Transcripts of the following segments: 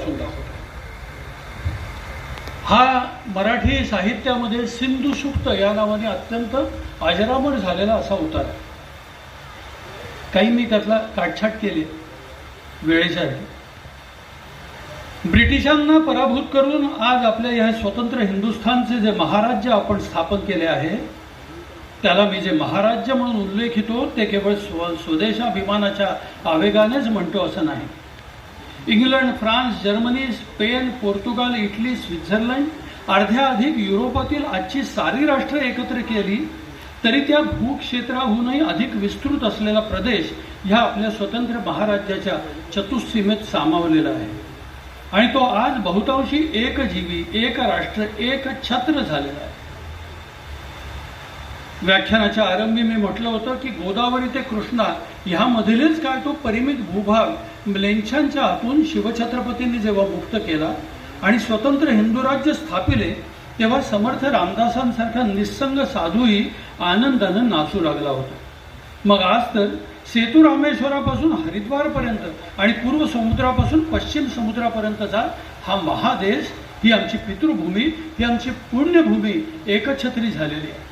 वाचून दाखवतो. हा मराठी साहित्यामध्ये सिंधू सूक्त या नावाने अत्यंत अजरामर झालेला असा उतार आहे. काही मी त्यातला काटछाट केली वेळेसाठी. ब्रिटिशांना पराभूत करून आज आपल्या या स्वतंत्र हिंदुस्थानचे जे महाराज्य आपण स्थापन केले आहे, त्याला मी जे महाराज्य म्हणून उल्लेखितो ते केवळ स्वदेशाभिमानाच्या आवेगानेच म्हणतो असं नाही. England, France, Germany, Spain, Portugal, Italy, Switzerland अर्ध्या अधिक युरोपातील आजची सारी राष्ट्र एकत्र केली तरी त्या भूक्षेत्राहूनही अधिक विस्तृत असलेला प्रदेश ह्या आपल्या स्वतंत्र महाराज्याच्या चतुःसीमेत सामावलेला आहे. आणि तो आज बहुतांशी एकजीवी, एक राष्ट्र, एक छत्र झालेला आहे. व्याख्यानाच्या आरंभी मी म्हटलं होतं की गोदावरी ते कृष्णा ह्यामधीलच काय तो परिमित भूभाग म्लेच्छांच्या हातून शिवछत्रपतींनी जेव्हा मुक्त केला आणि स्वतंत्र हिंदू राज्य स्थापिले तेव्हा समर्थ रामदासांसारखा निस्संग साधूही आनंदानं नाचू लागला होता. मग आज तर सेतू रामेश्वरापासून हरिद्वारपर्यंत आणि पूर्व समुद्रापासून पश्चिम समुद्रापर्यंतचा हा महादेश, ही आमची पितृभूमी, ही आमची पुण्यभूमी एकछत्री झालेली आहे.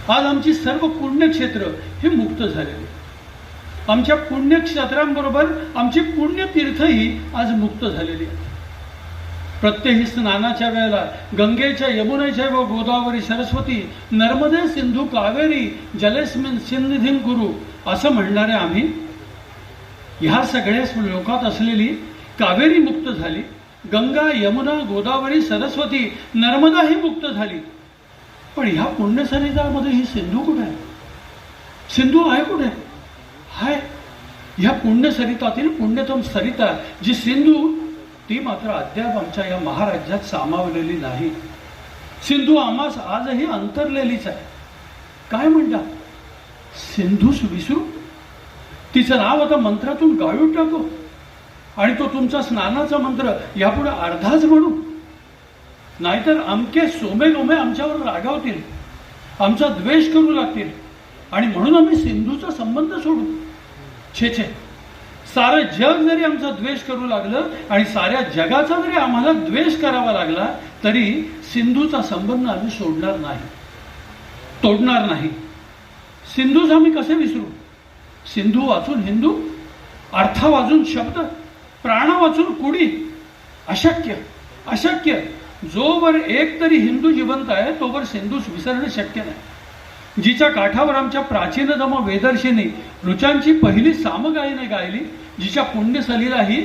आज आमची सर्व पुण्यक्षेत्र ही मुक्त झालेली. आमच्या पुण्यक्षेत्रांबरोबर आमची पुण्यतीर्थही आज मुक्त झालेली आहेत. प्रत्येक स्नानाच्या वेळेला गंगेच्या, यमुनेच्या व गोदावरी, सरस्वती, नर्मदे, सिंधू, कावेरी जलेस्मिन सिन्निधिं कुरु असं म्हणणारे आम्ही ह्या सगळ्या श्लोकात असलेली कावेरी मुक्त झाली, गंगा, यमुना, गोदावरी, सरस्वती, नर्मदा ही मुक्त झाली. पण ह्या पुण्यसरितामध्ये ही सिंधू कुठे आहे? सिंधू आहे कुठे? हाय ह्या पुण्यसरितातील पुण्यतम सरिता जी सिंधू, ती मात्र अद्याप आमच्या या महाराज्यात सामावलेली नाही. सिंधू आम्हास आजही अंतरलेलीच आहे. काय म्हणता? सिंधूस विसरू? तिचं नाव आता मंत्रातून गाळून टाकू आणि तो तुमचा स्नानाचा मंत्र यापुढे अर्धाच म्हणू? नाहीतर अमके सोमे गोमे आमच्यावर रागावतील, आमचा द्वेष करू लागतील आणि म्हणून आम्ही सिंधूचा संबंध सोडू. छे छे, सारं जग जरी आमचा द्वेष करू लागलं आणि साऱ्या जगाचा जरी आम्हाला द्वेष करावा लागला तरी सिंधूचा संबंध आम्ही सोडणार नाही, तोडणार नाही. सिंधूच आम्ही कसे विसरू? सिंधू वाचून हिंदू, अर्थ वाचून शब्द, प्राण वाचून कुडी. अशक्य, अशक्य. जोवर एक तरी हिंदू जिवंत आहे तोवर सिंधूस विसरणं शक्य नाही. जिच्या काठावर आमच्या प्राचीनतम वेदर्शिनी ऋचांची पहिली सामगायने गायली, जिच्या पुण्यसलीलाही